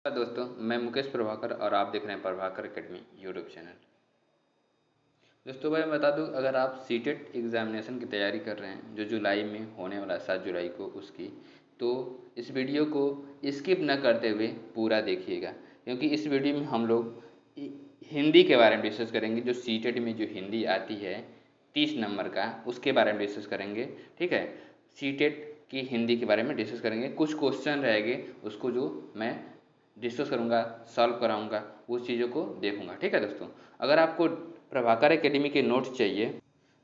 दोस्तों, मैं मुकेश प्रभाकर और आप देख रहे हैं प्रभाकर एकेडमी यूट्यूब चैनल। दोस्तों भाई, मैं बता दूं, अगर आप सीटेट एग्जामिनेशन की तैयारी कर रहे हैं जो जुलाई में होने वाला है 7 जुलाई को उसकी, तो इस वीडियो को स्किप न करते हुए पूरा देखिएगा, क्योंकि इस वीडियो में हम लोग हिंदी के बारे में डिस्कस करेंगे। जो सीटेट में जो हिंदी आती है 30 नंबर का, उसके बारे में डिस्कस करेंगे। ठीक है, सीटेट की हिंदी के बारे में डिस्कस करेंगे। कुछ क्वेश्चन रहेंगे, उसको जो मैं डिस्कस करूँगा, सॉल्व कराऊँगा, उस चीज़ों को देखूँगा। ठीक है दोस्तों, अगर आपको प्रभाकर एकेडमी के नोट्स चाहिए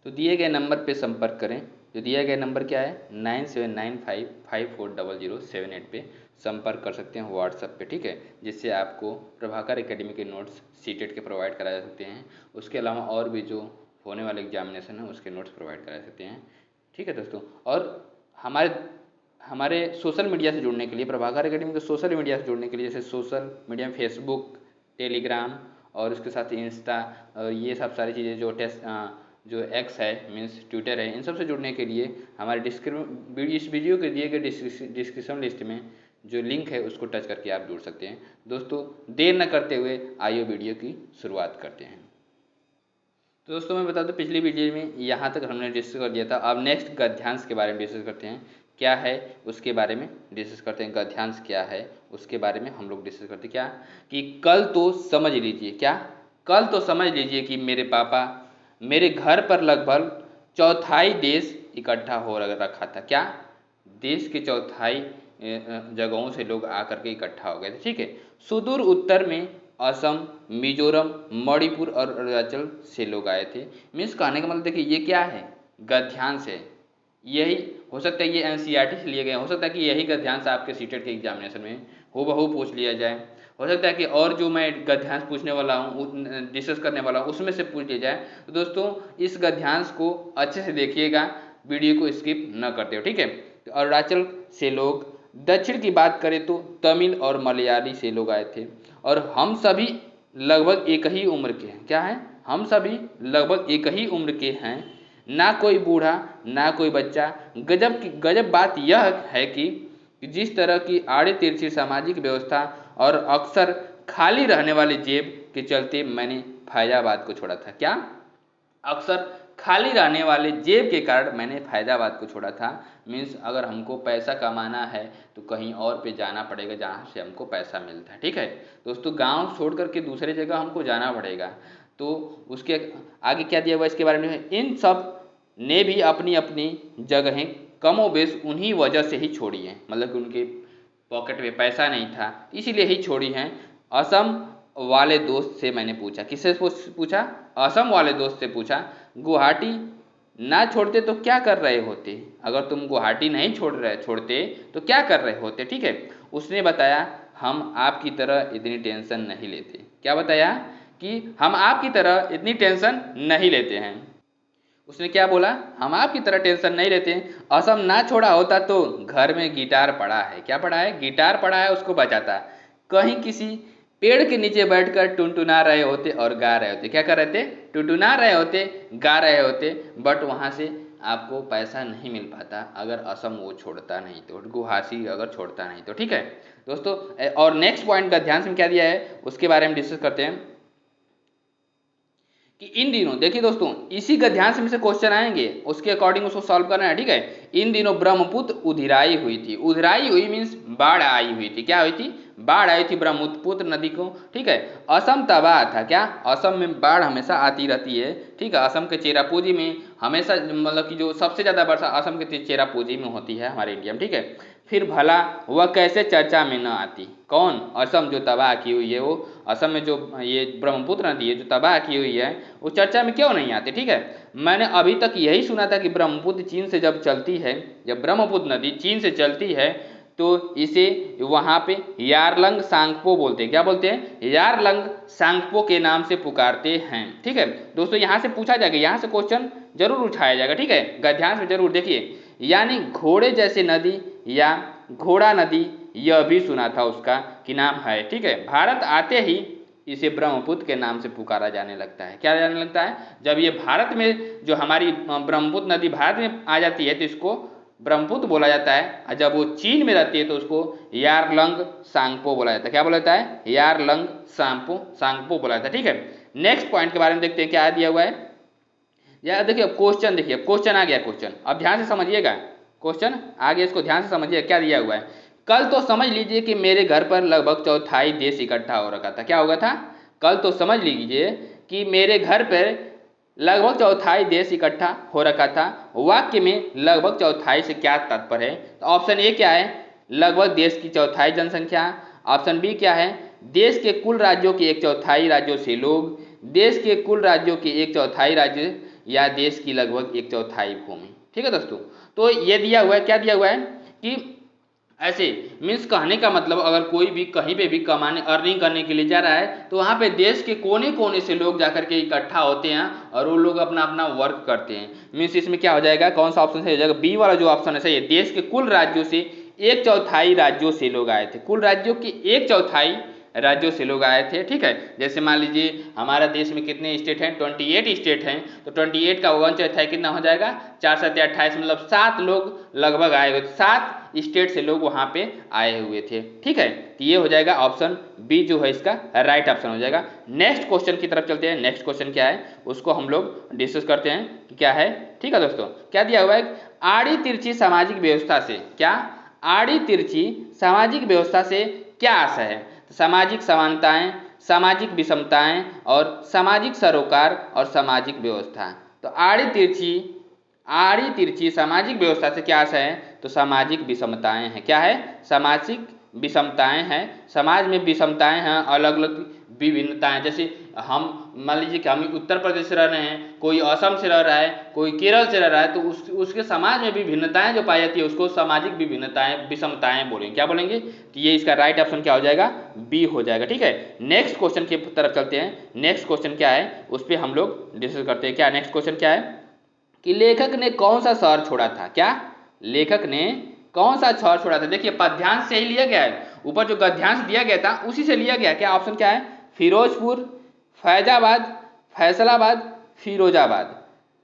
तो दिए गए नंबर पे संपर्क करें। जो दिया गया नंबर क्या है, 9795540078 पे संपर्क कर सकते हैं व्हाट्सएप पे। ठीक है, जिससे आपको प्रभाकर एकेडमी के नोट्स सीटेट के प्रोवाइड कराए जा सकते हैं। उसके अलावा और भी जो होने वाले एग्जामिनेशन है उसके नोट्स प्रोवाइड कराए सकते हैं। ठीक है दोस्तों, और हमारे हमारे सोशल मीडिया से जुड़ने के लिए, प्रभाकर एकेडमी के सोशल मीडिया से जुड़ने के लिए, जैसे सोशल मीडिया में फेसबुक, टेलीग्राम और उसके साथ इंस्टा और ये सब सारी चीज़ें, जो एक्स है मीन्स ट्विटर है, इन सब से जुड़ने के लिए हमारे इस वीडियो के दिए गए डिस्क्रिप्शन लिस्ट में जो लिंक है उसको टच करके आप जुड़ सकते हैं। दोस्तों, देर न करते हुए आइए वीडियो की शुरुआत करते हैं। तो दोस्तों, मैं बता दूं, पिछली वीडियो में यहाँ तक हमने डिस्कस कर दिया था। अब नेक्स्ट गद्यांश के बारे में डिस्कस करते हैं। क्या है उसके बारे में डिस्कस करते हैं। गद्यांश क्या है उसके बारे में हम लोग डिस्कस करते हैं। क्या कि कल तो समझ लीजिए, क्या कल तो समझ लीजिए कि मेरे पापा मेरे घर पर लगभग चौथाई देश इकट्ठा हो रखा था। क्या देश के चौथाई जगहों से लोग आकर के इकट्ठा हो गए थे। ठीक है, सुदूर उत्तर में असम, मिजोरम, मणिपुर और अरुणाचल से लोग आए थे। मीन्स कहने का मतलब देखिए, ये क्या है, गद्यांश है। यही हो सकता है ये एनसीईआरटी से लिए गए, हो सकता है कि यही गद्यांश आपके सीटेट के एग्जामिनेशन में हूबहू पूछ लिया जाए। हो सकता है कि और जो मैं गद्यांश पूछने वाला हूँ, डिस्कस करने वाला हूँ, उसमें से पूछ लिया जाए। तो दोस्तों, इस गद्यांश को अच्छे से देखिएगा, वीडियो को स्किप न करते हो। ठीक है, तो अरुणाचल से लोग, दक्षिण की बात करें तो तमिल और मलयाली से लोग आए थे। और हम सभी लगभग एक ही उम्र के हैं। क्या है, हम सभी लगभग एक ही उम्र के हैं, ना कोई बूढ़ा ना कोई बच्चा। गजब बात यह है कि जिस तरह की आड़े तिरछी सामाजिक व्यवस्था और अक्सर खाली रहने वाले जेब के चलते मैंने फैजाबाद को छोड़ा था। क्या, अक्सर खाली रहने वाले जेब के कारण मैंने फैजाबाद को छोड़ा था। मीन्स अगर हमको पैसा कमाना है तो कहीं और पे जाना पड़ेगा जहाँ से हमको पैसा मिलता है। ठीक है दोस्तों, गांव छोड़ करके दूसरे जगह हमको जाना पड़ेगा। तो उसके आगे क्या दिया हुआ इसके बारे में, इन सब ने भी अपनी अपनी जगहें कमोबेश उन्हीं वजह से ही छोड़ी हैं। मतलब कि उनके पॉकेट में पैसा नहीं था, इसीलिए ही छोड़ी हैं। असम वाले दोस्त से मैंने पूछा, किससे पूछा, असम वाले दोस्त से पूछा, गुवाहाटी ना छोड़ते तो क्या कर रहे होते, अगर तुम गुवाहाटी नहीं छोड़ते तो क्या कर रहे होते। ठीक है, उसने बताया, हम आपकी तरह इतनी टेंशन नहीं लेते। क्या बताया, कि हम आपकी तरह इतनी टेंशन नहीं लेते हैं। उसने क्या बोला, हम आपकी तरह टेंशन नहीं लेते हैं। असम ना छोड़ा होता तो घर में गिटार पड़ा है। क्या पड़ा है, गिटार पड़ा है, उसको बजाता, कहीं किसी पेड़ के नीचे बैठकर टुनटुना रहे होते और गा रहे होते। क्या कर रहे थे, टुनटुना रहे होते, गा रहे होते। बट वहाँ से आपको पैसा नहीं मिल पाता अगर असम वो छोड़ता नहीं तो, गुवाहाटी अगर छोड़ता नहीं तो। ठीक है दोस्तों, और नेक्स्ट पॉइंट का ध्यान से क्या दिया है उसके बारे में डिस्कस करते हैं कि इन दिनों, देखिए दोस्तों, इसी गद्यांश में से क्वेश्चन आएंगे, उसके अकॉर्डिंग उसको सॉल्व करना है। ठीक है, इन दिनों ब्रह्मपुत्र उधिराई हुई थी। उधिराई हुई मीन्स बाढ़ आई हुई थी। क्या हुई थी, बाढ़ आई थी ब्रह्मपुत्र नदी को। ठीक है, असम तबाह था। क्या, असम में बाढ़ हमेशा आती रहती है। ठीक है, असम के चेरापूंजी में हमेशा, मतलब कि जो सबसे ज़्यादा वर्षा असम के चेरापूंजी में होती है हमारे इंडिया में। ठीक है, फिर भला वह कैसे चर्चा में न आती, कौन, असम जो तबाह की हुई है, वो असम में जो ये ब्रह्मपुत्र नदी है जो तबाह की हुई है, वो चर्चा में क्यों नहीं आती। ठीक है, मैंने अभी तक यही सुना था कि ब्रह्मपुत्र चीन से जब चलती है, जब ब्रह्मपुत्र नदी चीन से चलती है तो इसे वहाँ पे यारलंग सांगपो बोलते हैं। क्या बोलते हैं, यारलंग सांगपो के नाम से पुकारते हैं। ठीक है दोस्तों, यहाँ से पूछा जाएगा, यहाँ से क्वेश्चन जरूर उठाया जाएगा। ठीक है, गद्यांश में जरूर देखिए, यानी घोड़े जैसे नदी या घोड़ा नदी, यह भी सुना था उसका कि नाम है। ठीक है, भारत आते ही इसे ब्रह्मपुत्र के नाम से पुकारा जाने लगता है। क्या जाने लगता है, जब ये भारत में, जो हमारी ब्रह्मपुत्र नदी भारत में आ जाती है तो इसको ब्रह्मपुत्र बोला जाता है, और जब वो चीन में रहती है तो उसको यारलंग सांगपो बोला जाता है। क्या बोला जाता है? यारलंग सांगपो बोला जाता है। ठीक है, नेक्स्ट पॉइंट के बारे में देखते हैं क्या दिया हुआ है। या देखिए क्वेश्चन, देखिए क्वेश्चन आ गया, क्वेश्चन अब ध्यान से समझिएगा, क्वेश्चन आ गया, इसको ध्यान से समझिए क्या दिया हुआ है। कल तो समझ लीजिए कि मेरे घर पर लगभग चौथाई देश इकट्ठा हो रखा था। क्या होगा था? कल तो समझ लीजिए कि मेरे घर पर लगभग चौथाई देश इकट्ठा हो रखा था। वाक्य में लगभग चौथाई से क्या तात्पर्य है? तो ऑप्शन ए क्या है? लगभग देश की चौथाई जनसंख्या। ऑप्शन बी क्या है? देश के कुल राज्यों के एक चौथाई राज्यों से लोग, देश के कुल राज्यों के एक चौथाई राज्य, या देश की लगभग एक चौथाई भूमि। ठीक है दोस्तों, तो ये दिया हुआ है, क्या दिया हुआ है कि ऐसे मीन्स कहने का मतलब अगर कोई भी कहीं पे भी कमाने अर्निंग करने के लिए जा रहा है तो वहाँ पे देश के कोने कोने से लोग जाकर के इकट्ठा होते हैं और वो लोग अपना अपना वर्क करते हैं। मीन्स इसमें क्या हो जाएगा, कौन सा ऑप्शन सही हो जाएगा? बी वाला जो ऑप्शन है सही है। देश के कुल राज्यों से एक चौथाई राज्यों से लोग आए थे, कुल राज्यों के एक चौथाई राज्यों से लोग आए थे। ठीक है, जैसे मान लीजिए हमारा देश में कितने स्टेट हैं? 28 स्टेट हैं, तो 28 का 1/4 कितना हो जाएगा? 4 7 28, मतलब 7 लोग लगभग आए हुए थे, 7 स्टेट से लोग वहाँ पे आए हुए थे। ठीक है, तो ये हो जाएगा ऑप्शन बी जो है इसका राइट ऑप्शन हो जाएगा। नेक्स्ट क्वेश्चन की तरफ चलते हैं। नेक्स्ट क्वेश्चन क्या है उसको हम लोग डिस्कस करते हैं कि क्या है। ठीक है दोस्तों, क्या दिया हुआ है? आड़ी तिरछी सामाजिक व्यवस्था से क्या, आड़ी तिरछी सामाजिक व्यवस्था से क्या आशय है? सामाजिक समानताएं, सामाजिक विषमताएं और सामाजिक सरोकार और सामाजिक व्यवस्था। तो आड़ी तिरछी सामाजिक व्यवस्था से क्या आशय है? तो सामाजिक विषमताएं हैं। क्या है? सामाजिक विषमताएं हैं, समाज में विषमताएं हैं, अलग अलग विभिन्नताएं। जैसे हम मान लीजिए कि हम उत्तर प्रदेश से रह रहे हैं, कोई असम से रह रहा है, कोई केरल से रह रहा है, तो उसके समाज में विभिन्नताएं जो पाई जाती है उसको सामाजिक विभिन्नताएं विषमताएं बोलेंगे। क्या बोलेंगे? तो ये इसका राइट ऑप्शन क्या हो जाएगा? बी हो जाएगा। ठीक है, नेक्स्ट क्वेश्चन की तरफ चलते हैं। नेक्स्ट क्वेश्चन क्या है उस पर हम लोग डिस्कस करते हैं। क्या नेक्स्ट क्वेश्चन क्या है कि लेखक ने कौन सा शहर छोड़ा था? क्या लेखक ने कौन सा शहर छोड़ा था? देखिए पद्यांश से ही लिया गया है, ऊपर जो गद्यांश दिया गया था उसी से लिया गया। क्या ऑप्शन क्या है? फिरोजपुर, फैजाबाद, फैसलाबाद, फिरोजाबाद।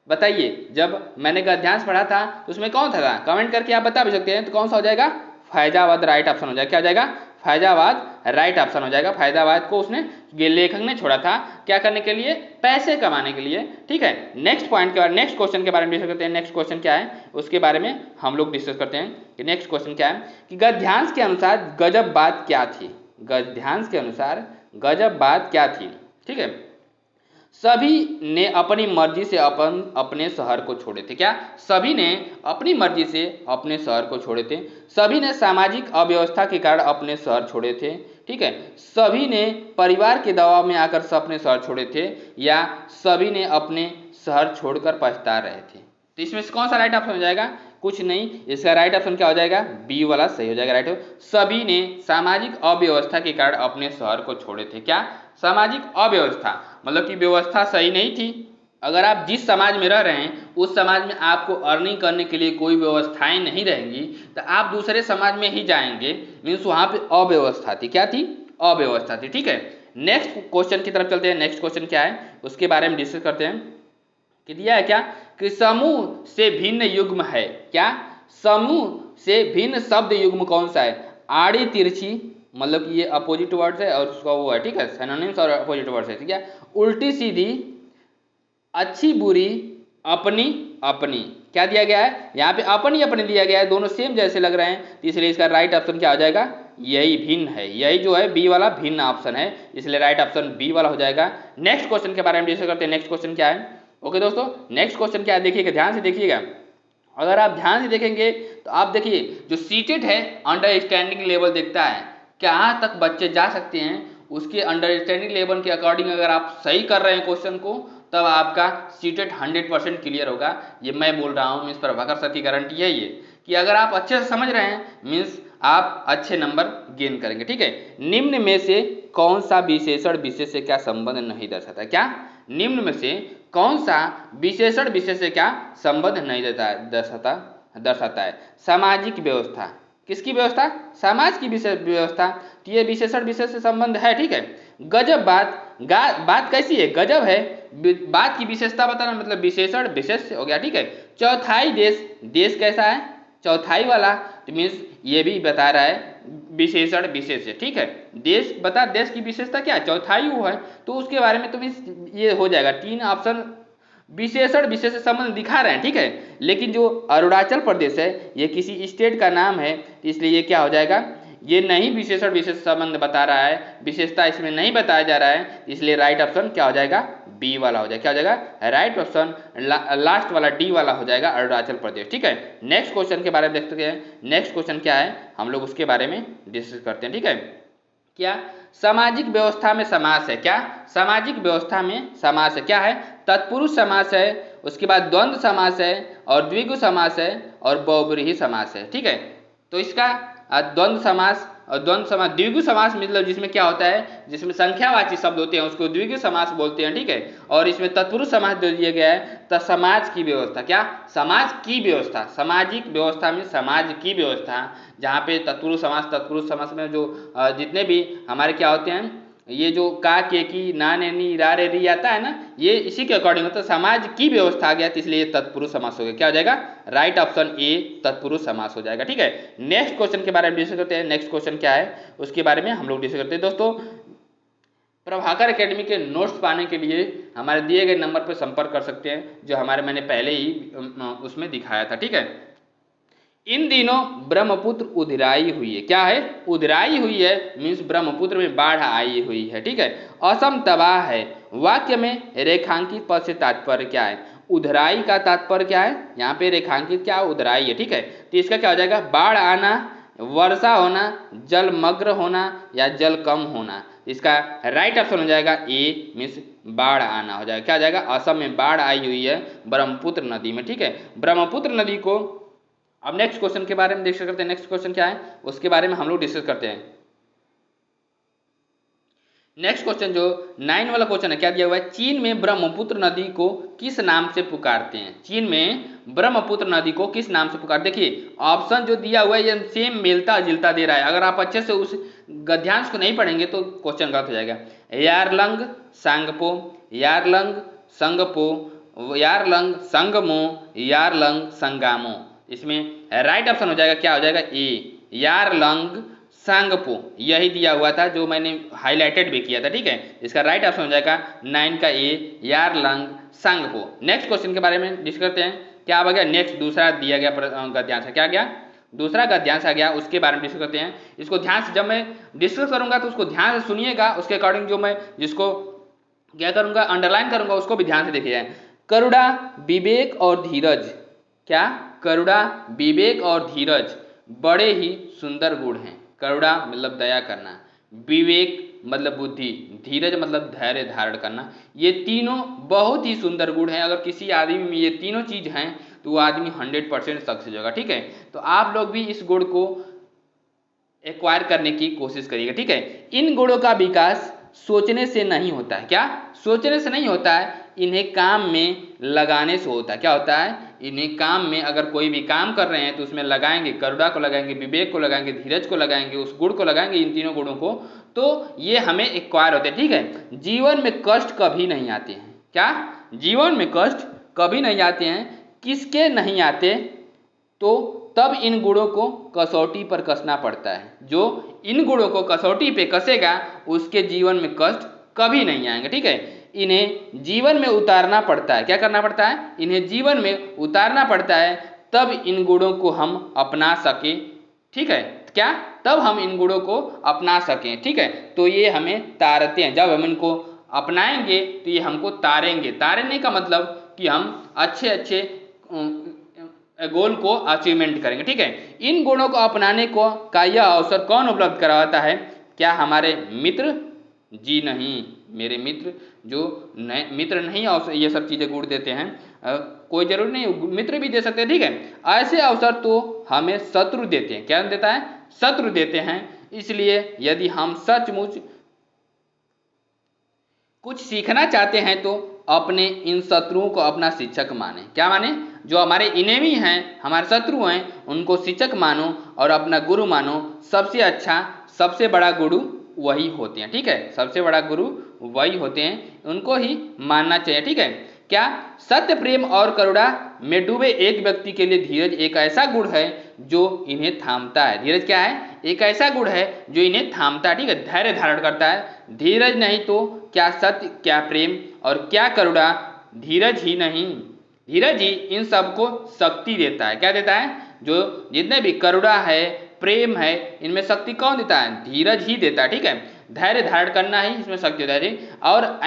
बताइए, जब मैंने गद्यांश पढ़ा था तो उसमें कौन था? कमेंट करके आप बता भी सकते हैं। तो कौन सा हो जाएगा? फैजाबाद राइट ऑप्शन हो जाएगा। क्या हो जाएगा? फैजाबाद राइट ऑप्शन हो जाएगा। फैजाबाद को उसने लेखक ने छोड़ा था क्या करने के लिए? पैसे कमाने के लिए। ठीक है, नेक्स्ट पॉइंट के बारे, नेक्स्ट क्वेश्चन के बारे में डिस्कस करते हैं। नेक्स्ट क्वेश्चन क्या है उसके बारे में हम लोग डिस्कस करते हैं कि नेक्स्ट क्वेश्चन क्या है कि गद्यांश के अनुसार गजब बात क्या थी? गद्यांश के अनुसार गजब बात क्या थी? ठीक है, सभी ने अपनी मर्जी से अपने शहर को छोड़े थे। क्या? सभी ने अपनी मर्जी से अपने शहर को छोड़े थे। सभी ने सामाजिक अव्यवस्था के कारण अपने शहर छोड़े थे। ठीक है, सभी ने परिवार के दबाव में आकर अपने शहर छोड़े थे, या सभी ने अपने शहर छोड़कर पछता रहे थे। तो इसमें से कौन सा राइट ऑप्शन हो जाएगा? कुछ नहीं, इसका राइट ऑप्शन क्या हो जाएगा? बी वाला सही हो जाएगा। राइट, सभी ने सामाजिक अव्यवस्था के कारण अपने शहर को छोड़े थे। क्या? सामाजिक अव्यवस्था मतलब कि व्यवस्था सही नहीं थी। अगर आप जिस समाज में रह रहे हैं उस समाज में आपको अर्निंग करने के लिए कोई व्यवस्थाएं नहीं रहेंगी तो आप दूसरे समाज में ही जाएंगे, मीन्स वहां पे अव्यवस्था थी। क्या थी? अव्यवस्था थी। ठीक है, नेक्स्ट क्वेश्चन की तरफ चलते हैं। नेक्स्ट क्वेश्चन क्या है उसके बारे में डिस्कस करते हैं कि दिया है क्या कि समूह से भिन्न युग्म है। क्या? समूह से भिन्न शब्द युग्म कौन सा है? आड़ी तिरछी मतलब कि ये अपोजिट वर्ड्स है और उसका वो है। ठीक है, सिनोनिम्स और अपोजिट वर्ड्स है। ठीक है, उल्टी सीधी, अच्छी बुरी, अपनी अपनी। क्या दिया गया है यहाँ पे? अपनी अपनी दिया गया है, दोनों सेम जैसे लग रहे हैं, इसलिए इसका राइट ऑप्शन क्या हो जाएगा? यही भिन्न है, यही जो है बी वाला भिन्न ऑप्शन है, इसलिए राइट ऑप्शन बी वाला हो जाएगा। नेक्स्ट क्वेश्चन के बारे में डिस्कस करते हैं। नेक्स्ट क्वेश्चन क्या है? ओके दोस्तों, नेक्स्ट क्वेश्चन क्या है देखिएगा, ध्यान से देखिएगा। अगर आप ध्यान से देखेंगे तो आप देखिए जो सीटेट है अंडरस्टैंडिंग लेवल देखता है कहाँ तक बच्चे जा सकते हैं, उसके अंडरस्टैंडिंग लेवल के अकॉर्डिंग अगर आप सही कर रहे हैं क्वेश्चन को तब आपका सीटेट 100% क्लियर होगा। ये मैं बोल रहा हूँ, मीन्स प्रभाकर सर की गारंटी यही है कि अगर आप अच्छे से समझ रहे हैं मीन्स आप अच्छे नंबर गेन करेंगे। ठीक है, निम्न में से कौन सा विशेषण विशेष से क्या संबंध नहीं दर्शाता है? क्या? निम्न में से कौन सा विशेषण विशेष से क्या संबंध नहीं दर्शाता है? सामाजिक व्यवस्था। किसकी व्यवस्था? समाज की व्यवस्था। तो ये विशेषण विशेष से संबंध है। ठीक है, गजब बात कैसी है? गजब है, बात की विशेषता बताना मतलब विशेषण विशेष हो गया। ठीक है, चौथाई देश कैसा है? चौथाई वाला तो मीन्स ये भी बता रहा है विशेषण विशेष है, ठीक है। देश बता, देश की विशेषता क्या है, चौथाई वो है, तो उसके बारे में तो मीन्स ये हो जाएगा। 3 ऑप्शन विशेषण विशेष संबंध दिखा रहे हैं, ठीक है। लेकिन जो अरुणाचल प्रदेश है ये किसी स्टेट का नाम है, इसलिए ये क्या हो जाएगा, ये नहीं विशेषण विशेष संबंध बता रहा है, विशेषता इसमें नहीं बताया जा रहा है, इसलिए राइट ऑप्शन क्या हो जाएगा, बी वाला हो जाएगा। क्या हो जाएगा, राइट ऑप्शन लास्ट वाला डी वाला हो जाएगा, अरुणाचल प्रदेश, ठीक है। नेक्स्ट क्वेश्चन के बारे में देखते हैं। नेक्स्ट क्वेश्चन क्या है, हम लोग उसके बारे में डिस्कस करते हैं, ठीक है। क्या सामाजिक व्यवस्था में समास है, क्या सामाजिक व्यवस्था में समास है, क्या है, तत्पुरुष समास है, उसके बाद द्वंद्व समास है, और द्विगु समास है, और बहुब्रीहि समास है, ठीक है। तो इसका द्वंद्व समास और द्वंद्व समास, द्विगु समास मतलब जिसमें क्या होता है, जिसमें संख्यावाची शब्द होते हैं उसको द्विगु समास बोलते हैं, ठीक है। और इसमें तत्पुरुष समास जो दिया गया है, तो समाज की व्यवस्था, क्या समाज की व्यवस्था, सामाजिक व्यवस्था में समाज की व्यवस्था, जहाँ पे तत्पुरुष समास में जो जितने भी हमारे क्या होते हैं, ये जो का के की ना ने नी रा रे री आता है ना, ये इसी के अकॉर्डिंग होता है, समाज की व्यवस्था आ गया, तो इसलिए तत्पुरुष समास हो गया। क्या हो जाएगा, राइट ऑप्शन ए तत्पुरुष समास हो जाएगा, ठीक है। नेक्स्ट क्वेश्चन के बारे में डिस्कस करते हैं। नेक्स्ट क्वेश्चन क्या है उसके बारे में हम लोग डिस्कस करते हैं। दोस्तों, प्रभाकर एकेडमी के नोट्स पाने के लिए हमारे दिए गए नंबर पर संपर्क कर सकते हैं, जो हमारे मैंने पहले ही उसमें दिखाया था, ठीक है। इन दिनों ब्रह्मपुत्र उधराई हुई है, क्या है, उधराई हुई है, मीन्स ब्रह्मपुत्र में बाढ़ आई हुई है, ठीक है। असम तबाह है, वाक्य में रेखांकित पद से तात्पर्य क्या है, उधराई का तात्पर्य क्या है, यहाँ पे रेखांकित क्या उधराई है, ठीक है। तो इसका क्या हो जाएगा, बाढ़ आना, वर्षा होना, जलमग्न होना, या जल कम होना। इसका राइट ऑप्शन हो जाएगा ए, मीन्स बाढ़ आना हो जाएगा। क्या हो जाएगा, असम में बाढ़ आई हुई है ब्रह्मपुत्र नदी में, ठीक है। ब्रह्मपुत्र नदी को, अब नेक्स्ट क्वेश्चन के बारे में डिस्कस करते हैं। नेक्स्ट क्वेश्चन क्या है उसके बारे में हम लोग डिस्कस करते हैं। नेक्स्ट क्वेश्चन जो 9 वाला क्वेश्चन है, क्या दिया हुआ है, चीन में ब्रह्मपुत्र नदी को किस नाम से पुकारते हैं, चीन में ब्रह्मपुत्र नदी को किस नाम से पुकारते हैं। देखिए ऑप्शन जो दिया हुआ है ये सेम मिलता जुलता दे रहा है, अगर आप अच्छे से उस गद्यांश को नहीं पढ़ेंगे तो क्वेश्चन गलत हो जाएगा। यारलंग सांगपो, यारलंग संगपो, यारलंग संगमो, यारलंग संगामो। इसमें राइट ऑप्शन हो जाएगा, क्या हो जाएगा, ए यारलंग सांगपो, यही दिया हुआ था जो मैंने हाईलाइटेड भी किया था, ठीक है। इसका राइट ऑप्शन हो जाएगा 9 का ए यारलंग सांगपो। नेक्स्ट क्वेश्चन के बारे में डिस्कस करते हैं। क्या आ गया, नेक्स्ट दूसरा दिया गया गद्यांश है, क्या गया, दूसरा गद्यांश आ गया, उसके बारे में डिस्कस करते हैं। इसको ध्यान से, जब मैं डिस्कस करूंगा तो उसको ध्यान से सुनिएगा, उसके अकॉर्डिंग जो मैं जिसको क्या करूंगा, अंडरलाइन करूंगा, उसको भी ध्यान से देखिए। करुणा, विवेक और धीरज, क्या, करुणा, विवेक और धीरज बड़े ही सुंदर गुण हैं। करुणा मतलब दया करना, विवेक मतलब बुद्धि, धीरज मतलब धैर्य धारण करना, ये तीनों बहुत ही सुंदर गुण हैं। अगर किसी आदमी में ये तीनों चीज हैं तो वो आदमी 100% सक्सेस होगा, ठीक है। तो आप लोग भी इस गुण को एक्वायर करने की कोशिश करिएगा, ठीक है। इन गुणों का विकास सोचने से नहीं होता है, क्या, सोचने से नहीं होता है, इन्हें काम में लगाने से होता है। क्या होता है, इन्हें काम में, अगर कोई भी काम कर रहे हैं तो उसमें लगाएंगे, करुणा को लगाएंगे, विवेक को लगाएंगे, धीरज को लगाएंगे, उस गुण को लगाएंगे, इन तीनों गुणों को, तो ये हमें एक्वायर होते हैं, ठीक है। जीवन में कष्ट कभी नहीं आते हैं, क्या, जीवन में कष्ट कभी नहीं आते हैं, किसके नहीं आते, तो तब इन गुणों को कसौटी पर कसना पड़ता है। जो इन गुणों को कसौटी पे कसेगा उसके जीवन में कष्ट कभी नहीं आएंगे, ठीक है। इन्हें जीवन में उतारना पड़ता है, क्या करना पड़ता है, इन्हें जीवन में उतारना पड़ता है, तब इन गुणों को हम अपना सके, ठीक है। क्या, तब हम इन गुणों को अपना सकें, ठीक है। तो ये हमें तारते हैं, जब हम इनको अपनाएंगे तो ये हमको तारेंगे। तारने का मतलब कि हम अच्छे अच्छे गोल को अचीवमेंट करेंगे, ठीक है। इन गुणों को अपनाने को का यह अवसर कौन उपलब्ध करवाता है, क्या हमारे मित्र, जी नहीं, मेरे मित्र जो मित्र नहीं अवसर ये सब चीज़ें गुण देते हैं, कोई जरूर नहीं, मित्र भी दे सकते हैं, ठीक है। ऐसे अवसर तो हमें शत्रु देते हैं, क्या देता है, शत्रु देते हैं। इसलिए यदि हम सचमुच कुछ सीखना चाहते हैं तो अपने इन शत्रुओं को अपना शिक्षक माने, क्या माने, जो हमारे इनेमी हैं, हमारे शत्रु हैं, उनको शिक्षक मानो और अपना गुरु मानो। सबसे अच्छा, सबसे बड़ा गुरु वही होते हैं, ठीक है, सबसे बड़ा गुरु वही होते हैं, उनको ही मानना चाहिए, ठीक है। क्या, सत्य, प्रेम और करुणा में डूबे एक व्यक्ति के लिए धीरज एक ऐसा गुण है जो इन्हें थामता है। धीरज क्या है? एक ऐसा गुण है जो इन्हें थामता है, ठीक है, धैर्य धारण करता है। धीरज नहीं तो क्या सत्य, क्या प्रेम और क्या करुणा, धीरज ही नहीं, धीरज ही इन सबको शक्ति देता है। क्या देता है? जो जितने भी करुणा है, प्रेम है, इनमें शक्ति कौन देता है? धीरज ही देता है, ठीक है। धैर्य धारण करना ही इसमें शक्ति देता है। और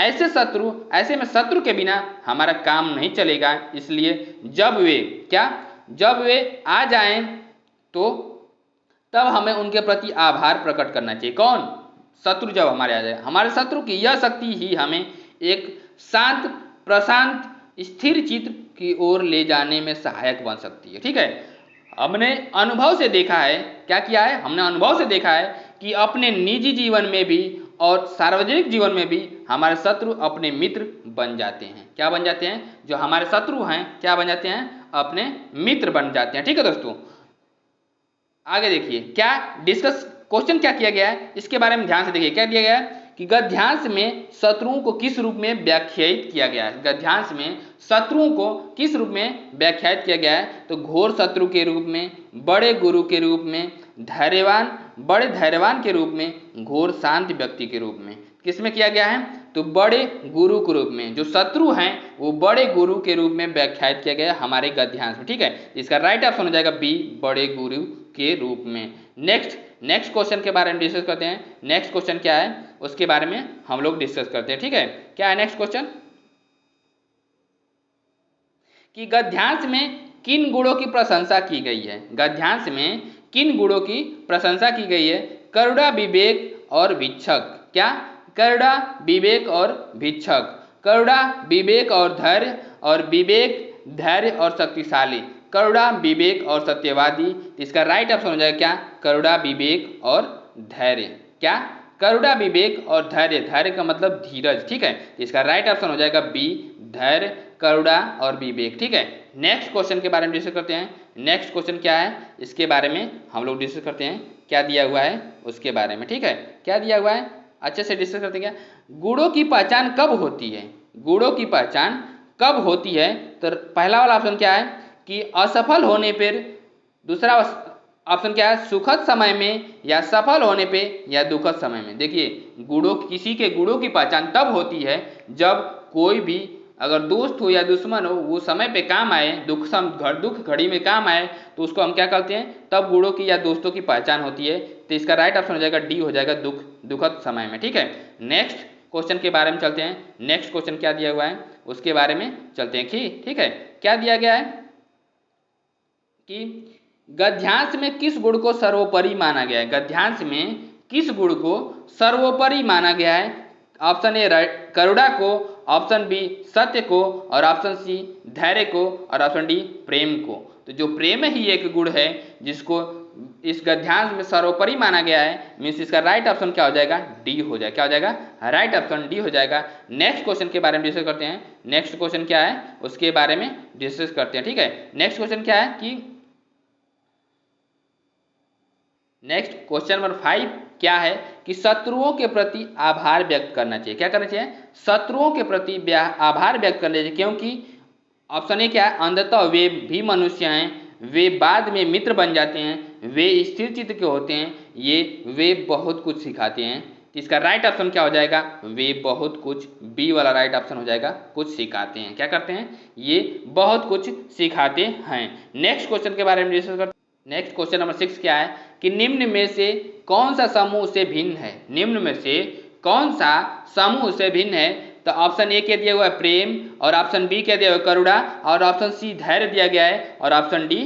ऐसे में शत्रु के बिना हमारा काम नहीं चलेगा। इसलिए जब वे आ जाएं तो तब हमें उनके प्रति आभार प्रकट करना चाहिए। कौन? शत्रु जब हमारे आ जाए, हमारे शत्रु की यह शक्ति ही हमें एक शांत, प्रशांत, स्थिर चित्त की ओर ले जाने में सहायक बन सकती है, ठीक है। हमने अनुभव से देखा है, क्या किया है? हमने अनुभव से देखा है कि अपने निजी जीवन में भी और सार्वजनिक जीवन में भी हमारे शत्रु अपने मित्र बन जाते हैं। क्या बन जाते हैं? जो हमारे शत्रु हैं क्या बन जाते हैं? अपने मित्र बन जाते हैं, ठीक है दोस्तों। आगे देखिए क्या क्वेश्चन क्या किया गया है, इसके बारे में ध्यान से देखिए। क्या दिया गया है कि गद्यांश में शत्रुओं को किस रूप में व्याख्यायित किया गया है? गद्यांश में शत्रुओं को किस रूप में व्याख्यायित किया गया है? तो घोर शत्रु के रूप में, बड़े गुरु के रूप में, बड़े धैर्यवान के रूप में, घोर शांत व्यक्ति के रूप में। किसमें किया गया है? तो बड़े गुरु के रूप में। जो शत्रु हैं वो बड़े गुरु के रूप में व्याख्यायित किया गया हमारे गद्यांश में, ठीक है। इसका राइट ऑप्शन हो जाएगा बी, बड़े गुरु के रूप में। नेक्स्ट क्वेश्चन के बारे में डिस्कस करते हैं। नेक्स्ट क्वेश्चन क्या है उसके बारे में हम लोग डिस्कस करते हैं, ठीक है। क्या है नेक्स्ट क्वेश्चन? कि गद्यांश में किन गुणों की प्रशंसा की गई है? गद्यांश में किन गुणों की प्रशंसा की गई है? करुणा, विवेक और भिक्षक। क्या? करुणा, विवेक और भिक्षक। करुणा, विवेक और धैर्य, और विवेक, धैर्य और शक्तिशाली। करुणा, विवेक और सत्यवादी। इसका राइट ऑप्शन हो जाएगा क्या? करुणा, विवेक और धैर्य। क्या? करुणा, विवेक और धैर्य। धैर्य का मतलब धीरज, ठीक है। इसका राइट ऑप्शन हो जाएगा बी, धैर्य, करुणा और विवेक, ठीक है। नेक्स्ट क्वेश्चन के बारे में डिस्कस करते हैं। नेक्स्ट क्वेश्चन क्या है इसके बारे में हम लोग डिस्कस करते हैं। क्या दिया हुआ है उसके बारे में, ठीक है। क्या दिया हुआ है अच्छे से डिस्कस करते हैं। क्या गुणों की पहचान कब होती है? गुणों की पहचान कब होती है? तो पहला वाला ऑप्शन क्या है कि असफल होने पर। दूसरा ऑप्शन क्या है? सुखद समय में, या सफल होने पे, या दुखद समय में। देखिए किसी के गुणों की पहचान तब होती है जब कोई भी अगर दोस्त हो या दुश्मन हो वो समय पे काम आए, दुख घड़ी में काम आए, तो उसको हम क्या कहते हैं? तब गुणों की या दोस्तों की पहचान होती है। तो इसका राइट ऑप्शन हो जाएगा डी, हो जाएगा दुखद समय में, ठीक है। नेक्स्ट क्वेश्चन के बारे में चलते हैं। नेक्स्ट क्वेश्चन क्या दिया हुआ है उसके बारे में चलते हैं, ठीक है। क्या दिया गया है कि गद्यांश में किस गुण को सर्वोपरि माना गया है? गद्यांश में किस गुण को सर्वोपरि माना गया है? ऑप्शन ए करुणा को, ऑप्शन बी सत्य को, और ऑप्शन सी धैर्य को, और ऑप्शन डी प्रेम को। तो जो प्रेम ही एक गुण है जिसको इस गद्यांश में सर्वोपरि माना गया है, मीन्स इसका राइट ऑप्शन क्या हो जाएगा? डी हो जाएगा। क्या हो जाएगा? राइट ऑप्शन डी हो जाएगा। नेक्स्ट क्वेश्चन के बारे में डिस्कस करते हैं। नेक्स्ट क्वेश्चन क्या है उसके बारे में डिस्कस करते हैं, ठीक है। नेक्स्ट क्वेश्चन क्या है कि नेक्स्ट क्वेश्चन नंबर 5 क्या है कि शत्रुओं के प्रति आभार व्यक्त करना चाहिए। क्या करना चाहिए? शत्रुओं के प्रति आभार व्यक्त करना चाहिए, क्योंकि ऑप्शन ए क्या है? अंततः वे भी मनुष्य हैं, वे बाद में मित्र बन जाते हैं, वे स्थिर चित्त के होते हैं, वे बहुत कुछ सिखाते हैं। तो इसका राइट ऑप्शन क्या हो जाएगा? वे बहुत कुछ, बी वाला राइट ऑप्शन हो जाएगा, कुछ सिखाते हैं। क्या करते हैं? ये बहुत कुछ सिखाते हैं। नेक्स्ट क्वेश्चन के बारे में डिस्कस करते हैं। नेक्स्ट क्वेश्चन नंबर 6 क्या है कि निम्न में से कौन सा समूह से भिन्न है? निम्न में से कौन सा समूह से भिन्न है? तो ऑप्शन ए के दिया हुआ है प्रेम, और ऑप्शन बी के दिया हुआ है करुणा, और ऑप्शन सी धैर्य दिया गया है, और ऑप्शन डी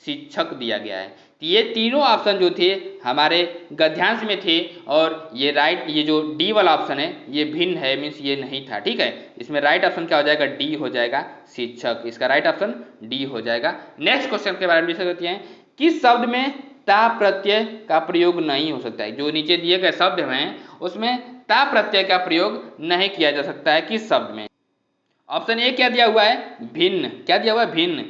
शिक्षक दिया गया है। तो ये तीनों ऑप्शन जो थे हमारे गद्यांश में थे, और ये जो डी वाला ऑप्शन है ये भिन्न है, मीन्स ये नहीं था, ठीक है। इसमें राइट ऑप्शन क्या हो जाएगा? डी हो जाएगा, शिक्षक। इसका राइट ऑप्शन डी हो जाएगा। नेक्स्ट क्वेश्चन के बारे में डिस्कस करते हैं। किस शब्द में ता प्रत्यय का प्रयोग नहीं हो सकता है? जो नीचे दिए गए शब्द हैं उसमें ता प्रत्यय का प्रयोग नहीं किया जा सकता है। किस शब्द में? ऑप्शन ए क्या दिया हुआ है? भिन्न। क्या दिया हुआ है? भिन्न।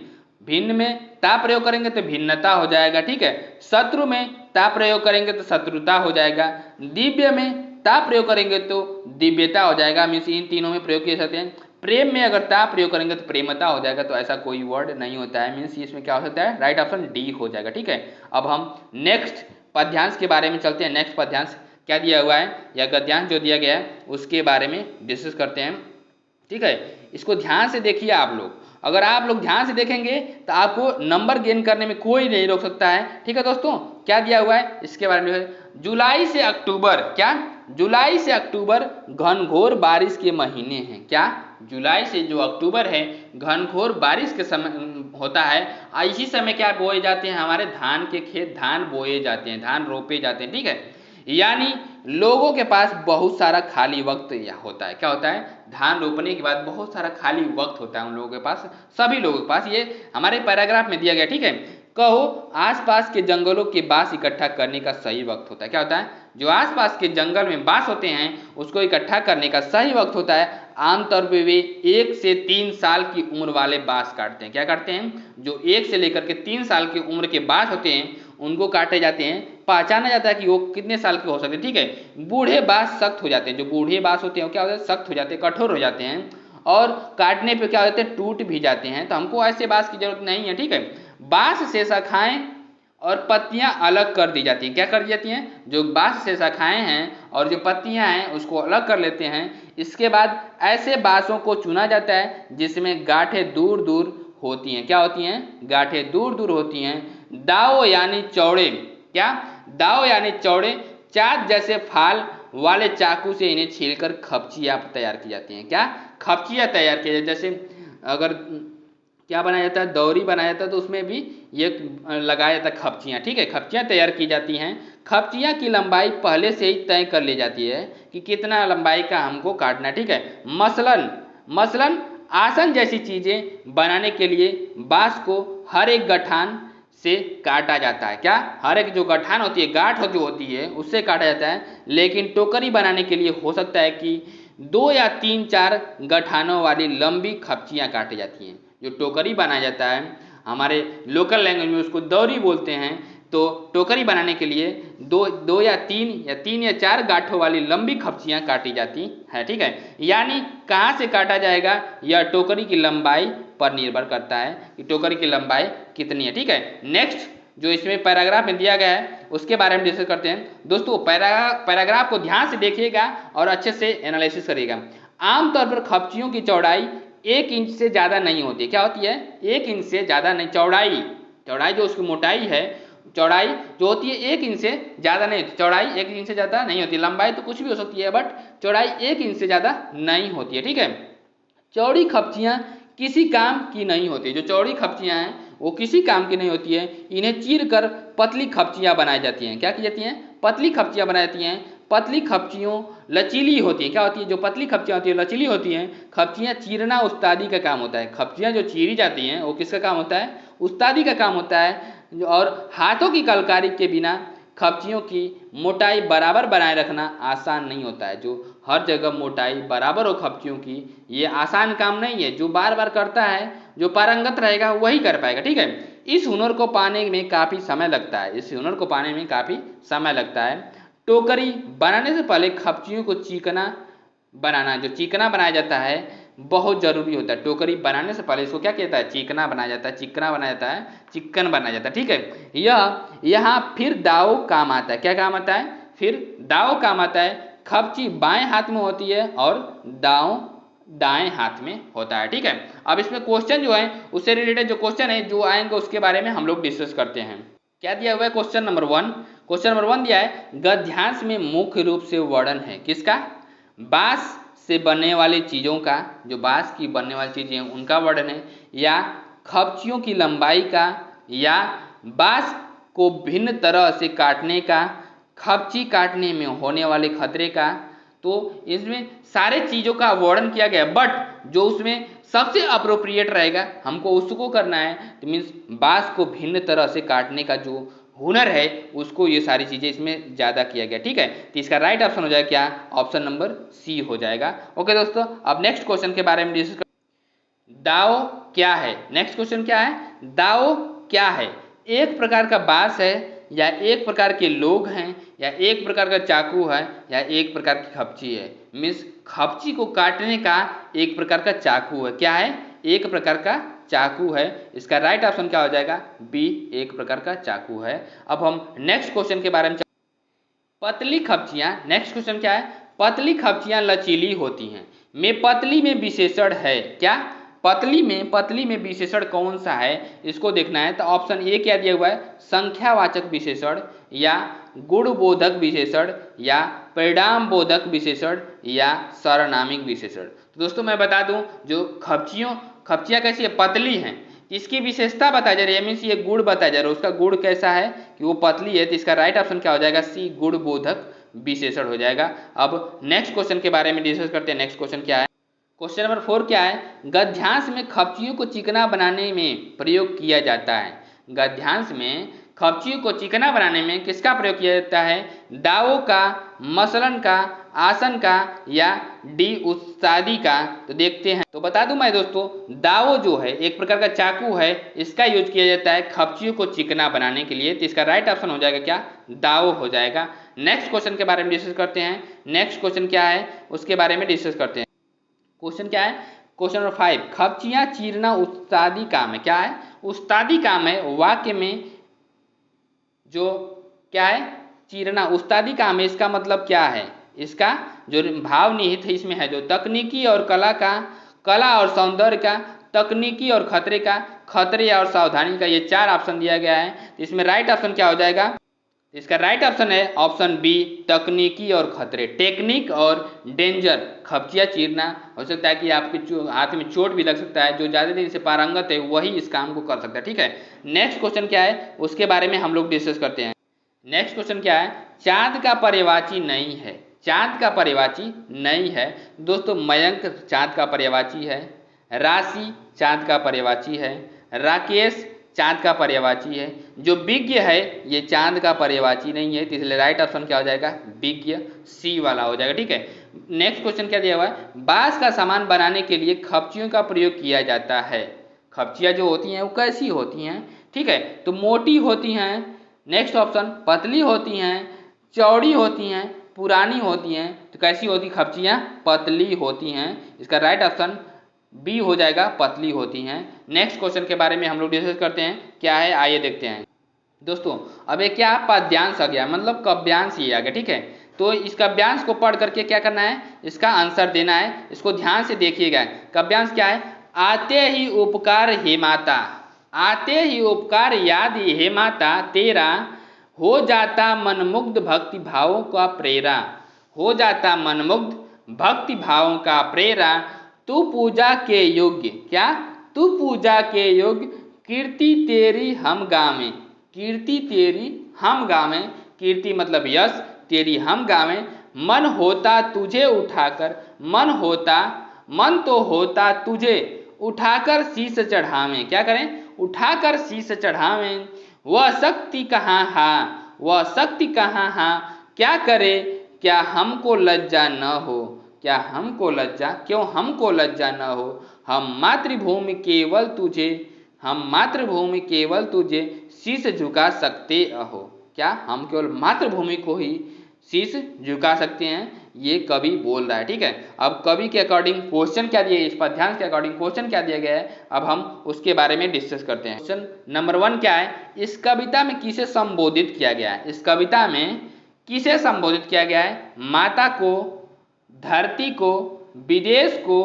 भिन्न में ता प्रयोग करेंगे तो भिन्नता हो जाएगा, ठीक है। शत्रु में ता प्रयोग करेंगे तो शत्रुता हो जाएगा। दिव्य में ता प्रयोग करेंगे तो दिव्यता हो जाएगा, मीन्स इन तीनों में प्रयोग किए जाते हैं। प्रेम में अगर ता प्रयोग करेंगे तो प्रेमता हो जाएगा, तो ऐसा कोई वर्ड नहीं होता है, मीन्स इसमें क्या हो सकता है, राइट ऑप्शन डी हो जाएगा। ठीक है, अब हम नेक्स्ट पद्यांश के बारे में चलते हैं। नेक्स्ट पद्यांश क्या दिया हुआ है या गद्यांश जो दिया गया है उसके बारे में डिस्कस करते हैं। ठीक है, इसको ध्यान से देखिए आप लोग, अगर आप लोग ध्यान से देखेंगे तो आपको नंबर गेन करने में कोई नहीं रोक सकता है। ठीक है दोस्तों, क्या दिया हुआ है इसके बारे में, जुलाई से अक्टूबर, क्या जुलाई से अक्टूबर घनघोर बारिश के महीने हैं। क्या जुलाई से जो अक्टूबर है घनघोर बारिश के समय होता है, इसी समय क्या बोए जाते हैं, हमारे धान के खेत, धान बोए जाते हैं, धान रोपे जाते हैं। ठीक है, यानी लोगों के पास बहुत सारा खाली वक्त होता है। क्या होता है, धान रोपने के बाद बहुत सारा खाली वक्त होता है उन लोगों के पास, सभी लोगों के पास, ये हमारे पैराग्राफ में दिया गया। ठीक है, कहो आसपास के जंगलों के बांस इकट्ठा करने का सही वक्त होता है। क्या होता है, जो आसपास के जंगल में बांस होते हैं उसको इकट्ठा करने का सही वक्त होता है। आमतौर पे वे 1 से 3 साल की उम्र वाले बांस काटते हैं। क्या काटते हैं, जो 1 से लेकर के 3 साल की उम्र के बांस होते हैं उनको काटे जाते हैं, पहचाना जाता है कि वो कितने साल के हो सकते हैं। ठीक है, बूढ़े बांस सख्त हो जाते हैं, जो बूढ़े बांस होते हैं वो क्या होते हैं, सख्त हो जाते हैं, कठोर हो जाते हैं, और काटने पे क्या होते हैं, टूट भी जाते हैं, तो हमको ऐसे बांस की जरूरत नहीं है। ठीक है, बांस से शाखाएं और पत्तियां अलग कर दी जाती हैं। क्या कर दी जाती हैं, जो बांस से शाखाएं हैं और जो पत्तियां हैं उसको अलग कर लेते हैं। इसके बाद ऐसे बांसों को चुना जाता है जिसमें गांठें दूर दूर होती हैं। क्या होती हैं, गांठें दूर दूर होती हैं। दाव यानी चौड़े, क्या दाव यानी चौड़े चाक जैसे फाल वाले चाकू से इन्हें छीलकर खपचियाँ तैयार की जाती हैं। क्या खपचियाँ तैयार की जाती, जैसे अगर क्या बनाया जाता है, दौरी बनाया जाता है तो उसमें भी ये लगाया जाता है खपचियाँ। ठीक है, खपचियाँ तैयार की जाती हैं। खपचियाँ की लंबाई पहले से ही तय कर ली जाती है कि कितना लंबाई का हमको काटना है। ठीक है, मसलन आसन जैसी चीजें बनाने के लिए बांस को हर एक गठान से काटा जाता है। क्या, हर एक जो गठान होती है, गांठ जो होती है उससे काटा जाता है। लेकिन टोकरी बनाने के लिए हो सकता है कि 2 या 3-4 गठानों वाली लंबी खपचियाँ काटी जाती हैं। जो टोकरी बनाया जाता है हमारे लोकल लैंग्वेज में उसको दौरी बोलते हैं, तो टोकरी बनाने के लिए दो या तीन या चार गांठों वाली लंबी खपचियाँ काटी जाती है। ठीक है, यानी कहाँ से काटा जाएगा यह टोकरी की लंबाई पर निर्भर करता है कि टोकरी की लंबाई कितनी है। ठीक है, नेक्स्ट जो इसमें पैराग्राफ में दिया गया है उसके बारे में डिस्कस करते हैं। दोस्तों पैराग्राफ को ध्यान से देखिएगा और अच्छे से एनालिसिस करिएगा। आमतौर पर खपचियों की चौड़ाई 1 इंच से ज़्यादा नहीं होती। क्या होती है, 1 इंच से ज़्यादा नहीं, चौड़ाई जो उसकी मोटाई है, चौड़ाई जो होती है 1 इंच से ज़्यादा नहीं होती, चौड़ाई 1 इंच से ज़्यादा नहीं होती। लंबाई तो कुछ भी हो सकती है बट चौड़ाई 1 इंच से ज़्यादा नहीं होती है। ठीक है, चौड़ी खपचियाँ किसी काम की नहीं होती। जो चौड़ी खपचियाँ हैं वो किसी काम की नहीं होती है। इन्हें चीर कर पतली खपचियाँ बनाई जाती हैं। क्या की जाती हैं, पतली खपचियाँ बनाई जाती हैं। पतली खपचियों लचीली होती हैं। क्या होती है, जो पतली खपचियाँ होती है लचीली होती हैं। खपचियाँ चीरना उस्तादी का काम होता है। खपचियाँ जो चीरी जाती हैं वो किसका काम होता है, उस्तादी का काम होता है। और हाथों की कलकारी के बिना खपचियों की मोटाई बराबर बनाए रखना आसान नहीं होता है। जो हर जगह मोटाई बराबर हो खपचियों की, ये आसान काम नहीं है। जो बार बार करता है, जो पारंगत रहेगा वही कर पाएगा। ठीक है, इस हुनर को पाने में काफ़ी समय लगता है। टोकरी बनाने से पहले खपचियों को चिकना बनाना, जो चिकना बनाया जाता है बहुत ज़रूरी होता है। टोकरी बनाने से पहले इसको क्या कहता है, चिकना बनाया जाता है, चिकन बनाया जाता है। ठीक है, यहाँ फिर दाव काम आता है। क्या काम आता है, फिर दाव काम आता है। खपची बाएं हाथ में होती है और दाव दाएं हाथ में होता है। ठीक है, अब इसमें क्वेश्चन जो है उससे रिलेटेड जो क्वेश्चन है जो आएंगे उसके बारे में हम लोग डिस्कस करते हैं। क्या दिया हुआ है, क्वेश्चन नंबर 1 दिया है, गद्यांश में मुख्य रूप से वर्णन है किसका, बांस से बनने वाली चीज़ों का, जो बांस की बनने वाली चीज़ें हैं उनका वर्णन है, या खपचियों की लंबाई का, या बांस को भिन्न तरह से काटने का, खपची काटने में होने वाले खतरे का। तो इसमें सारे चीज़ों का वर्णन किया गया, बट जो उसमें सबसे अप्रोप्रिएट रहेगा हमको उसको करना है। तो मीन्स बांस को भिन्न तरह से काटने का जो हुनर है उसको ये सारी चीज़ें इसमें ज़्यादा किया गया। ठीक है, तो इसका राइट ऑप्शन हो जाएगा क्या, ऑप्शन नंबर सी हो जाएगा। ओके दोस्तों, अब नेक्स्ट क्वेश्चन के बारे में डिस्कस कर, दाव क्या है। नेक्स्ट क्वेश्चन क्या है, दाव क्या है। एक प्रकार का बांस है या एक प्रकार के लोग हैं या एक प्रकार का चाकू है या एक प्रकार की खपची है। मीन्स खपची को काटने का एक प्रकार का चाकू है। क्या है? एक प्रकार का चाकू है। इसका राइट ऑप्शन क्या हो जाएगा? बी, एक प्रकार का चाकू है। अब हम नेक्स्ट क्वेश्चन के बारे में, पतली खपचियां, नेक्स्ट क्वेश्चन क्या है? पतली खपचियां लचीली होती हैं। पतली में विशेषण है। क्या? पतली में विशेषण कौन सा है इसको देखना है। तो ऑप्शन ए क्या दिया हुआ है? संख्यावाचक विशेषण या गुणबोधक विशेषण या परिणाम बोधक विशेषण या सारनामिक विशेषण। तो दोस्तों मैं बता दूं, जो खपचियां कैसी है? पतली हैं। इसकी विशेषता बताई जा रही है, मीन्स ये गुण बताया जा रहा है, उसका गुण कैसा है कि वो पतली है। तो इसका राइट ऑप्शन क्या हो जाएगा? सी, गुणबोधक विशेषण हो जाएगा। अब नेक्स्ट क्वेश्चन के बारे में डिस्कस करते हैं। नेक्स्ट क्वेश्चन क्या है? क्वेश्चन नंबर 4 क्या है? गद्यांश में खपचियों को चिकना बनाने में प्रयोग किया जाता है। गद्यांश में खपचियों को चिकना बनाने में किसका प्रयोग किया जाता है? दावों का, मसलन का, आसन का या डी उस्तादी का। तो देखते हैं। तो बता दूं मैं दोस्तों, दावो जो है एक प्रकार का चाकू है, इसका यूज किया जाता है खपचियों को चिकना बनाने के लिए। तो इसका राइट ऑप्शन हो जाएगा क्या? दावो हो जाएगा। नेक्स्ट क्वेश्चन के बारे में डिस्कस करते हैं। नेक्स्ट क्वेश्चन क्या है उसके बारे में डिस्कस करते हैं। क्वेश्चन क्या है? क्वेश्चन नंबर 5, खपचियां चीरना उस्तादी काम है। क्या है? उस्तादी काम है। वाक्य में जो क्या है? चीरना उस्तादी काम है। इसका मतलब क्या है? इसका जो भाव निहित है इसमें है, जो तकनीकी और कला और सौंदर्य का, तकनीकी और खतरे और सावधानी का, ये 4 ऑप्शन दिया गया है। तो इसमें राइट ऑप्शन क्या हो जाएगा? इसका राइट ऑप्शन है ऑप्शन बी, तकनीकी और खतरे। टेक्निक और डेंजर, खपचिया चीरना हो सकता है कि आपके हाथ में चोट भी लग सकता है। जो ज़्यादा दिन से पारंगत है वही इस काम को कर सकता है। ठीक है। नेक्स्ट क्वेश्चन क्या है उसके बारे में हम लोग डिस्कस करते हैं। नेक्स्ट क्वेश्चन क्या है? चांद का पर्यायवाची नहीं है। चांद का पर्यायवाची नहीं है। दोस्तों मयंक चांद का पर्यायवाची है, राशि चांद का पर्यायवाची है, राकेश चांद का पर्यायवाची है। जो विज्ञ है ये चांद का पर्यायवाची नहीं है। तो इसलिए राइट ऑप्शन क्या हो जाएगा? विज्ञ, सी वाला हो जाएगा। ठीक है। नेक्स्ट क्वेश्चन क्या दिया हुआ है? बांस का सामान बनाने के लिए खपचियों का प्रयोग किया जाता है। खपचियां जो होती हैं वो कैसी होती हैं? ठीक है। तो मोटी होती हैं। नेक्स्ट ऑप्शन, पतली होती हैं, चौड़ी होती हैं, पुरानी होती हैं। तो कैसी होती खपचियां? पतली होती हैं। इसका राइट ऑप्शन बी हो जाएगा, पतली होती हैं। नेक्स्ट क्वेश्चन के बारे में हम लोग डिस्कस करते हैं। क्या है आइए देखते हैं। दोस्तों अब एक क्या पद्यांश आ गया, मतलब काव्यांश ये आ गया। ठीक है। तो इस काव्यांश को पढ़ करके क्या करना है? इसका आंसर देना है। इसको ध्यान से देखिएगा। काव्यांश क्या है? आते ही उपकार हे माता, आते ही उपकार याद हे माता तेरा, हो जाता मनमुग्ध भक्ति भावों का प्रेरा, हो जाता मनमुग्ध भक्ति भावों का प्रेरा, तू पूजा के योग्य। क्या? तू पूजा के योग्य, कीर्ति तेरी हम गावें, कीर्ति तेरी हम गावें। कीर्ति मतलब यश, तेरी हम गावें। मन होता तुझे उठाकर, मन तो होता तुझे उठाकर शीश चढ़ावें। क्या करें? उठाकर शीश चढ़ावें। वह शक्ति कहाँ हा, वह शक्ति कहाँ हा, क्या करे क्या हमको लज्जा न हो, क्या हमको लज्जा, क्यों हमको लज्जा न हो। हम मातृभूमि केवल तुझे, हम मातृभूमि केवल तुझे शीश झुका सकते अहो। क्या? हम केवल मातृभूमि को ही शीश झुका सकते हैं, ये कवि बोल रहा है। ठीक है। अब कवि के अकॉर्डिंग क्वेश्चन क्या दिया, इस पद्यांश के अकॉर्डिंग क्वेश्चन क्या दिया गया है, अब हम उसके बारे में डिस्कस करते हैं। क्वेश्चन नंबर 1 क्या है? इस कविता में किसे संबोधित किया गया है? इस कविता में किसे संबोधित किया गया है? माता को, धरती को, विदेश को,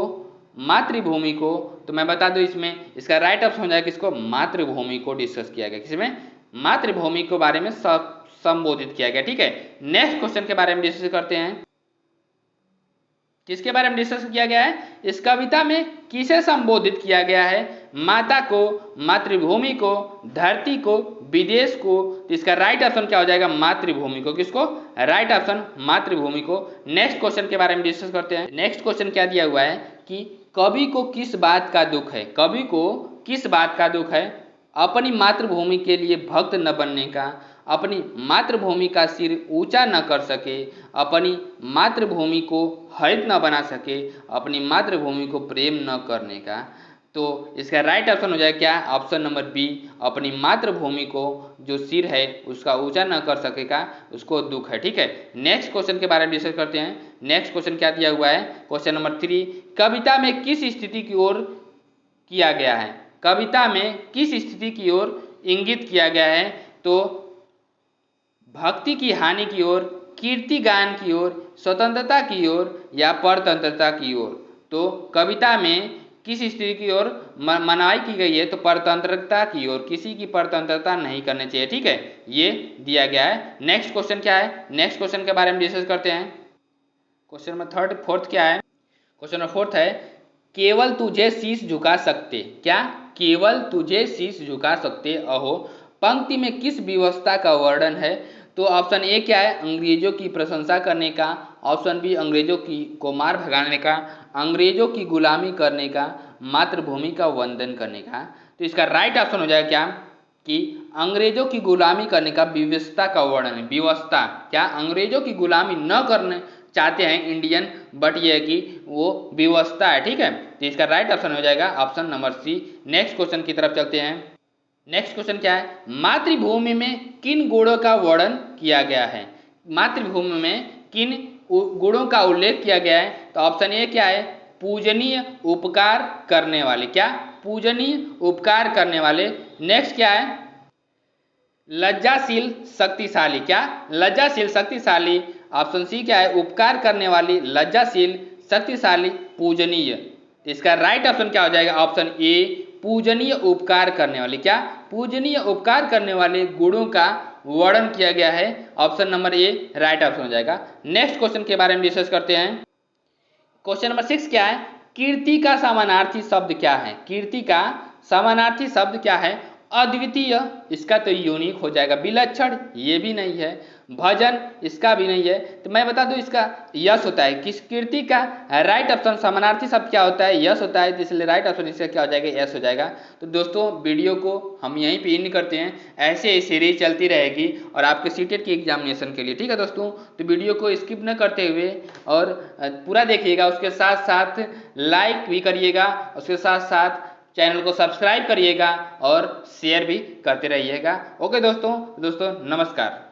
मातृभूमि को। तो मैं बता दूं इसमें इसका राइट ऑप्शन हो जाएगा किसको? मातृभूमि को डिस्कस किया गया। किसमें? मातृभूमि के बारे में संबोधित किया गया। ठीक है। नेक्स्ट क्वेश्चन के बारे में डिस्कस करते हैं। किसके बारे में डिस्कस किया गया है? इस कविता में किसे संबोधित किया गया है? माता को, मातृभूमि को, धरती को, विदेश को। तो इसका राइट ऑप्शन क्या हो जाएगा? मातृभूमि को। किसको? राइट ऑप्शन मातृभूमि को। नेक्स्ट क्वेश्चन के बारे में डिस्कस करते हैं। नेक्स्ट क्वेश्चन क्या दिया हुआ है कि कवि को किस बात का दुख है? कवि को किस बात का दुख है? अपनी मातृभूमि के लिए भक्त न बनने का, अपनी मातृभूमि का सिर ऊंचा न कर सके, अपनी मातृभूमि को हरित न बना सके, अपनी मातृभूमि को प्रेम न करने का। तो इसका राइट ऑप्शन हो जाएगा क्या, ऑप्शन नंबर बी, अपनी मातृभूमि को जो सिर है उसका ऊंचा न कर सकेगा उसको दुख है। ठीक है, नेक्स्ट क्वेश्चन के बारे में डिस्कस करते हैं। नेक्स्ट क्वेश्चन क्या दिया हुआ है, क्वेश्चन नंबर 3, कविता में किस स्थिति की ओर किया गया है, कविता में किस स्थिति की ओर इंगित किया गया है, तो भक्ति की हानि की ओर, कीर्ति गायन की ओर, स्वतंत्रता की ओर या परतंत्रता की ओर। तो कविता में किस स्थिति की ओर मनाई की गई है, तो परतंत्रता की ओर, किसी की परतंत्रता नहीं करनी चाहिए। ठीक है, ये दिया गया है। नेक्स्ट क्वेश्चन क्या है, नेक्स्ट क्वेश्चन के बारे में डिस्कस करते हैं। क्वेश्चन नंबर फोर्थ क्या है, क्वेश्चन नंबर 4 है, केवल तुझे शीश झुका सकते, क्या, केवल तुझे शीश झुका सकते अहो पंक्ति में किस व्यवस्था का वर्णन है, तो ऑप्शन ए क्या है, अंग्रेजों की प्रशंसा करने का, ऑप्शन बी अंग्रेजों की को मार भगाने का, अंग्रेजों की गुलामी करने का, मातृभूमि का वंदन करने का। तो इसका राइट ऑप्शन हो जाएगा क्या, कि अंग्रेजों की गुलामी करने का व्यवस्था का वर्णन है। व्यवस्था क्या, अंग्रेजों की गुलामी न करने चाहते हैं इंडियन, बट ये है कि वो व्यवस्था है। ठीक है, तो इसका राइट ऑप्शन हो जाएगा option number C. Next question की तरफ चलते हैं। नेक्स्ट क्वेश्चन क्या है, मातृभूमि में किन गुणों का वर्णन किया गया है, मातृभूमि में किन गुणों का उल्लेख किया गया है, तो ऑप्शन ए क्या है, पूजनीय उपकार करने वाले, क्या, पूजनीय उपकार करने वाले। नेक्स्ट क्या है, लज्जाशील शक्तिशाली, क्या, लज्जाशील शक्तिशाली, ऑप्शन सी क्या है, उपकार करने वाली, लज्जाशील शक्तिशाली, पूजनीय। इसका राइट ऑप्शन क्या हो जाएगा, ऑप्शन ए पूजनीय उपकार करने वाली, क्या, पूजनीय उपकार करने वाले गुणों का वर्णन किया गया है, option number A right option हो जाएगा। नेक्स्ट क्वेश्चन के बारे में डिस्कस करते हैं। क्वेश्चन नंबर 6 क्या है, कीर्ति का समानार्थी शब्द क्या है, कीर्ति का समानार्थी शब्द क्या है, अद्वितीय, इसका तो यूनिक हो जाएगा, विलक्षण ये भी नहीं है, भजन इसका भी नहीं है। तो मैं बता दूं इसका यश होता है, किस कीर्ति का राइट ऑप्शन समानार्थी शब्द क्या होता है, यश होता है, इसलिए राइट ऑप्शन इसका क्या हो जाएगा, यश हो जाएगा। तो दोस्तों वीडियो को हम यहीं पे एंड करते हैं, ऐसे ही सीरीज चलती रहेगी और आपके सीटेट की एग्जामिनेशन के लिए। ठीक है दोस्तों, तो वीडियो को स्किप न करते हुए और पूरा देखिएगा, उसके साथ साथ लाइक भी करिएगा, उसके साथ साथ चैनल को सब्सक्राइब करिएगा और शेयर भी करते रहिएगा। ओके दोस्तों, नमस्कार।